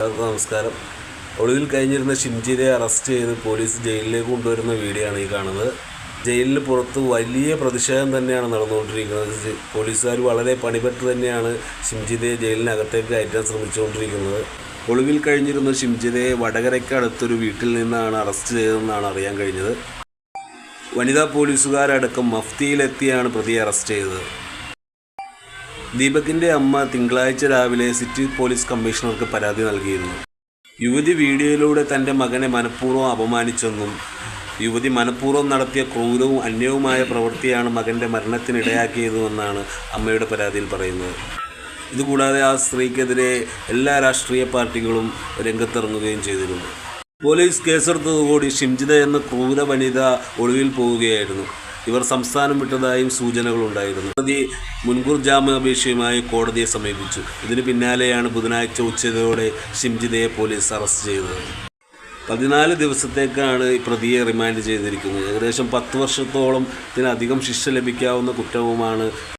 നമസ്കാരം. ഒളിവിൽ കഴിഞ്ഞിരുന്ന ഷിംജിതയെ അറസ്റ്റ് ചെയ്ത് പോലീസ് ജയിലിലേക്ക് കൊണ്ടുവരുന്ന വീഡിയോ ആണ് ഈ കാണുന്നത്. ജയിലിന് പുറത്ത് വലിയ പ്രതിഷേധം തന്നെയാണ് നടന്നുകൊണ്ടിരിക്കുന്നത്. പോലീസുകാർ വളരെ പണിപെട്ട് തന്നെയാണ് ഷിംജിതയെ ജയിലിനകത്തേക്ക് കയറ്റാൻ ശ്രമിച്ചുകൊണ്ടിരിക്കുന്നത്. ഒളിവിൽ കഴിഞ്ഞിരുന്ന ഷിംജിതയെ വടകരയ്ക്ക് അടുത്തൊരു വീട്ടിൽ നിന്നാണ് അറസ്റ്റ് ചെയ്തതെന്നാണ് അറിയാൻ കഴിഞ്ഞത്. വനിതാ പോലീസുകാരടക്കം മഫ്തിയിലെത്തിയാണ് പ്രതിയെ അറസ്റ്റ് ചെയ്തത്. ദീപകിൻ്റെ അമ്മ തിങ്കളാഴ്ച രാവിലെ സിറ്റി പോലീസ് കമ്മീഷണർക്ക് പരാതി നൽകിയിരുന്നു. യുവതി വീഡിയോയിലൂടെ തൻ്റെ മകനെ മനഃപൂർവ്വം അപമാനിച്ചെന്നും യുവതി മനഃപൂർവ്വം നടത്തിയ ക്രൂരവും അന്യവുമായ പ്രവൃത്തിയാണ് മകൻ്റെ മരണത്തിനിടയാക്കിയതുമെന്നാണ് അമ്മയുടെ പരാതിയിൽ പറയുന്നത്. ഇതുകൂടാതെ ആ സ്ത്രീക്കെതിരെ എല്ലാ രാഷ്ട്രീയ പാർട്ടികളും രംഗത്തിറങ്ങുകയും ചെയ്തിരുന്നു. പോലീസ് കേസെടുത്തതോടുകൂടി ഷിംജിത എന്ന ക്രൂര വനിത ഒളിവിൽ പോവുകയായിരുന്നു. ഇവർ സംസ്ഥാനം വിട്ടതായും സൂചനകളുണ്ടായിരുന്നു. പ്രതി മുൻകൂർ ജാമ്യാപേക്ഷയുമായി കോടതിയെ സമീപിച്ചു. ഇതിന് പിന്നാലെയാണ് ബുധനാഴ്ച ഉച്ചയോടെ ഷിംജിതയെ പോലീസ് അറസ്റ്റ് ചെയ്തത്. 14 ദിവസത്തേക്കാണ് പ്രതിയെ റിമാൻഡ് ചെയ്തിരിക്കുന്നത്. ഏകദേശം 10 വർഷത്തോളത്തിനധികം ശിക്ഷ ലഭിക്കാവുന്ന കുറ്റവുമാണ്